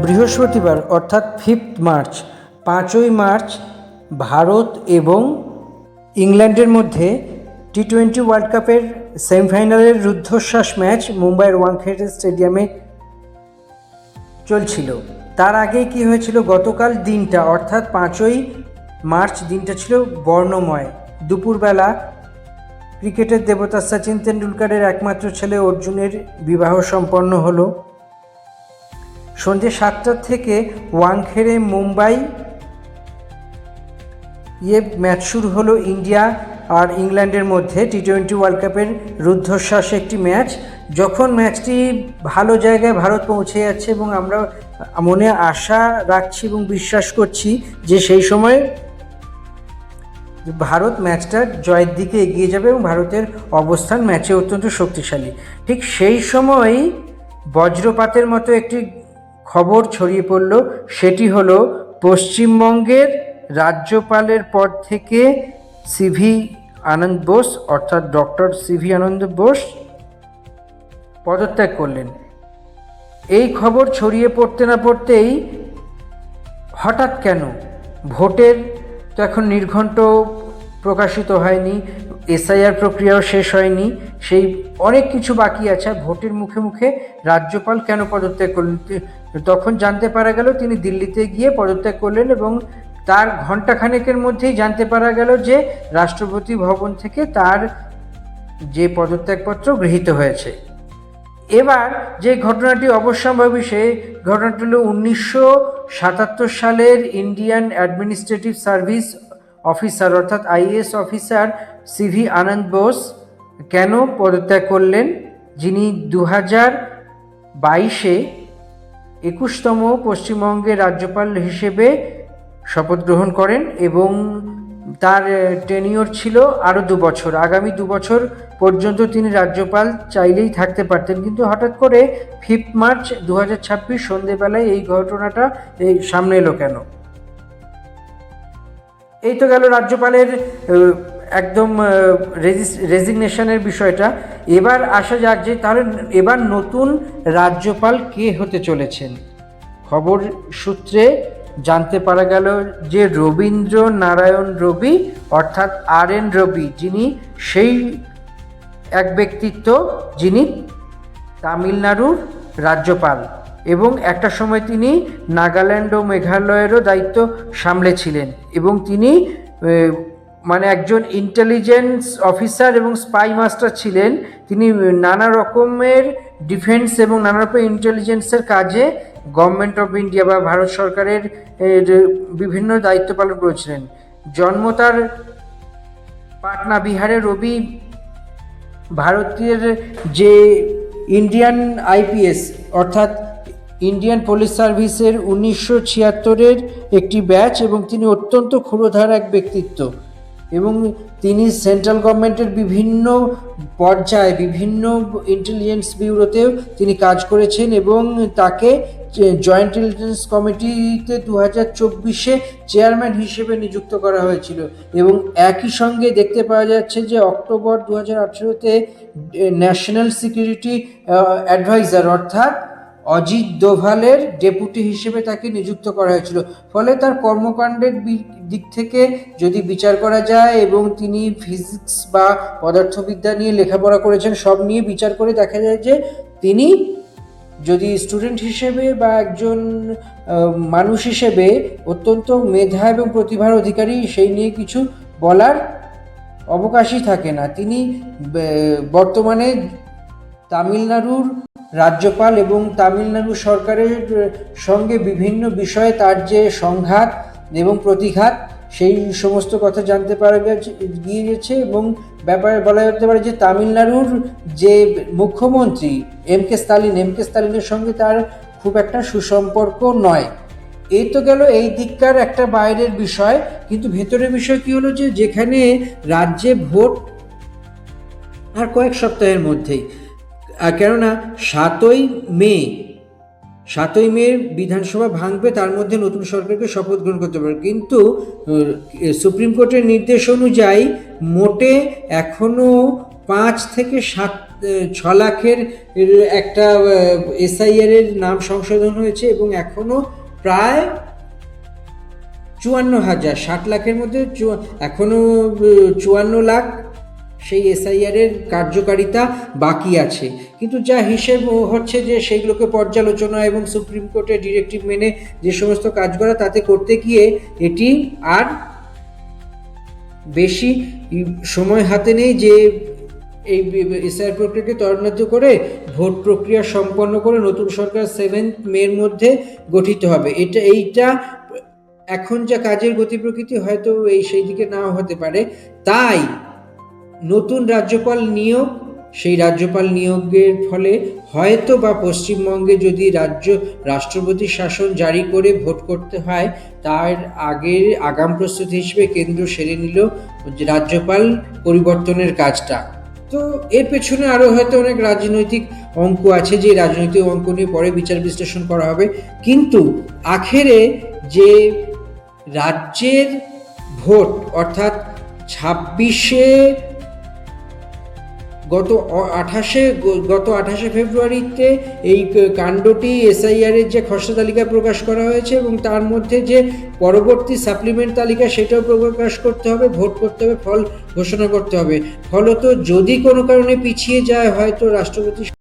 বৃহস্পতিবার অর্থাৎ 5 March 5ই March Bharat এবং ইংল্যান্ডের মধ্যে টি-20 ওয়ার্ল্ড কাপের সেমিফাইনালের রুদ্ধশ্বাস ম্যাচ মুম্বাইয়ের ওয়াংখেড়ে স্টেডিয়ামে চলছিল। তার আগে কি হয়েছিল, গতকাল দিনটা অর্থাৎ 5ই মার্চ দিনটা ছিল বর্ণময়। দুপুরবেলা ক্রিকেটের দেবতা সচিন তেন্ডুলকরের একমাত্র ছেলে অর্জুনের বিবাহ সম্পন্ন হলো। সন্ধ্যে 7টা থেকে ওয়াংখেড়ে মুম্বাই ম্যাচ শুরু হলো ইন্ডিয়া আর ইংল্যান্ডের মধ্যে টি-20 ওয়ার্ল্ড কাপের রুদ্ধশ্বাস একটি ম্যাচ। যখন ম্যাচটি ভালো জায়গায় ভারত পৌঁছে যাচ্ছে এবং আমরা মনে আশা রাখছি এবং বিশ্বাস করছি যে সেই সময় ভারত ম্যাচটা জয়ের দিকে এগিয়ে যাবে এবং ভারতের অবস্থান ম্যাচে অত্যন্ত শক্তিশালী, ঠিক সেই সময়ই বজ্রপাতের মতো একটি খবর ছড়িয়ে পড়ল। সেটি হলো পশ্চিমবঙ্গের রাজ্যপালের পদ থেকে সিভি আনন্দ বোস অর্থাৎ ডক্টর সিভি আনন্দ বোস পদত্যাগ করলেন। এই খবর ছড়িয়ে পড়তে না পড়তেই হঠাৎ কেন, ভোটের তো এখন নির্ঘণ্ট প্রকাশিত হয়নি, এসআইআর প্রক্রিয়াও শেষ হয়নি, সেই অনেক কিছু বাকি আছে। ভোটের মুখে মুখে রাজ্যপাল কেন পদত্যাগ করলেন, তখন জানতে পারা গেল তিনি দিল্লিতে গিয়ে পদত্যাগ করলেন এবং তার ঘণ্টাখানেকের মধ্যেই জানতে পারা গেল যে রাষ্ট্রপতি ভবন থেকে তার যে পদত্যাগপত্র গৃহীত হয়েছে। এবার যে ঘটনাটি অবশ্যম্ভাবী, সেই ঘটনাটি হল 1977 সালের ইন্ডিয়ান অ্যাডমিনিস্ট্রেটিভ সার্ভিস অফিসার অর্থাৎ আইএএস অফিসার সিভি আনন্দ বোস কেন পদত্যাগ করলেন, যিনি 2022-এ 21তম পশ্চিমবঙ্গের রাজ্যপাল হিসেবে শপথ গ্রহণ করেন এবং তার টেনিওর ছিল আরও 2 বছর। আগামী 2 বছর পর্যন্ত তিনি রাজ্যপাল চাইলেই থাকতে পারতেন, কিন্তু হঠাৎ করে 5 মার্চ 2026 সন্ধেবেলায় এই ঘটনাটা সামনে এলো কেন। এই তো গেল রাজ্যপালের একদম রেজিগনেশনের বিষয়টা। এবার আসা যাক যে তাহলে এবার নতুন রাজ্যপাল কে হতে চলেছেন। খবর সূত্রে জানতে পারা গেল যে রবীন্দ্র নারায়ণ রবি অর্থাৎ RN রবি, যিনি সেই এক ব্যক্তিত্ব যিনি তামিলনাড়ুর রাজ্যপাল এবং একটা সময় তিনি নাগাল্যান্ড ও মেঘালয়েরও দায়িত্ব সামলেছিলেন এবং তিনি মানে একজন ইন্টেলিজেন্স অফিসার এবং স্পাই মাস্টার ছিলেন। তিনি নানা রকমের ডিফেন্স এবং নানা রকমের ইন্টেলিজেন্সের কাজে গভর্নমেন্ট অফ ইন্ডিয়া বা ভারত সরকারের বিভিন্ন দায়িত্ব পালন করেছিলেন। জন্ম তার পাটনা, বিহারে। রবি ভারতের যে ইন্ডিয়ান আইপিএস অর্থাৎ ইন্ডিয়ান পুলিশ সার্ভিসের 1976-এর একটি ব্যাচ এবং তিনি অত্যন্ত ক্ষুরধার এক ব্যক্তিত্ব এবং তিনি সেন্ট্রাল গভর্নমেন্টের বিভিন্ন পর্যায়ে বিভিন্ন ইন্টেলিজেন্স ব্যুরোতেও তিনি কাজ করেছেন এবং তাকে জয়েন্ট ইন্টেলিজেন্স কমিটিতে 2024-এ চেয়ারম্যান হিসেবে নিযুক্ত করা হয়েছিল এবং একই সঙ্গে দেখতে পাওয়া যাচ্ছে যে অক্টোবর 2018-তে ন্যাশনাল সিকিউরিটি অ্যাডভাইজার অর্থাৎ অজিত দোভালের ডেপুটি হিসেবে তাকে নিযুক্ত করা হয়েছিল। ফলে তার কর্মকাণ্ডের দিক থেকে যদি বিচার করা যায় এবং তিনি ফিজিক্স বা পদার্থবিদ্যা নিয়ে লেখাপড়া করেছেন, সব নিয়ে বিচার করে দেখা যায় যে তিনি যদি স্টুডেন্ট হিসেবে বা একজন মানুষ হিসেবে অত্যন্ত মেধা এবং প্রতিভার অধিকারী, সেই নিয়ে কিছু বলার অবকাশই থাকে না। তিনি বর্তমানে তামিলনাড়ুর রাজ্যপাল এবং তামিলনাড়ু সরকারের সঙ্গে বিভিন্ন বিষয়ে তার যে সংঘাত এবং প্রতিঘাত সেই সমস্ত কথা জানতে পারা গিয়েছে এবং ব্যাপারে বলা যেতে পারে যে তামিলনাড়ুর যে মুখ্যমন্ত্রী এম কে স্টালিনের সঙ্গে তার খুব একটা সুসম্পর্ক নয়। এই তো গেল এই দিককার একটা বাইরের বিষয়, কিন্তু ভেতরের বিষয় কি হলো যে যেখানে রাজ্যে ভোট আর কয়েক সপ্তাহের মধ্যেই, কেননা 7ই মে বিধানসভা ভাঙবে, তার মধ্যে নতুন সরকারকে শপথ গ্রহণ করতে পারে, কিন্তু সুপ্রিম কোর্টের নির্দেশ অনুযায়ী মোটে এখনও 5 থেকে 7 6 লাখের একটা এসআইআর এর নাম সংশোধন হয়েছে এবং এখনো প্রায় 54,000, 60 লাখের মধ্যে এখনো 54 লাখ সেই এসআইআর এর কার্যকারিতা বাকি আছে। কিন্তু যা হিসেব হচ্ছে যে সেইগুলোকে পর্যালোচনা এবং সুপ্রিম কোর্টের ডিরেক্টিভ মেনে যে সমস্ত কাজ করা, তাতে করতে গিয়ে এটি আর বেশি সময় হাতে নেই যে এই এসআইআর প্রক্রিয়াকে ত্বরান্বিত করে ভোট প্রক্রিয়া সম্পন্ন করে নতুন সরকার 7 মের মধ্যে গঠিত হবে। এইটা এখন যা কাজের গতি প্রকৃতি হয়তো সেই দিকে নাও হতে পারে। তাই নতুন রাজ্যপাল নিয়োগ, সেই রাজ্যপাল নিয়োগের ফলে হয়তো বা পশ্চিমবঙ্গে যদি রাষ্ট্রপতি শাসন জারি করে ভোট করতে হয়, তার আগাম প্রস্তুতি হিসেবে কেন্দ্র সেরে নিল রাজ্যপাল পরিবর্তনের কাজটা। তো এর পেছনে আরও হয়তো অনেক রাজনৈতিক অঙ্ক আছে, যে রাজনৈতিক অঙ্ক নিয়ে পরে বিচার বিশ্লেষণ করা হবে। কিন্তু আখেরে যে রাজ্যের ভোট অর্থাৎ 26-এ গত 28শে ফেব্রুয়ারিতে এই কাণ্ডটি এসআইআর এর যে খসড়া তালিকা প্রকাশ করা হয়েছে এবং তার মধ্যে যে পরবর্তী সাপ্লিমেন্ট তালিকা সেটাও প্রকাশ করতে হবে, ভোট করতে হবে, ফল ঘোষণা করতে হবে। ফলত যদি কোনো কারণে পিছিয়ে যায় হয়তো রাষ্ট্রপতি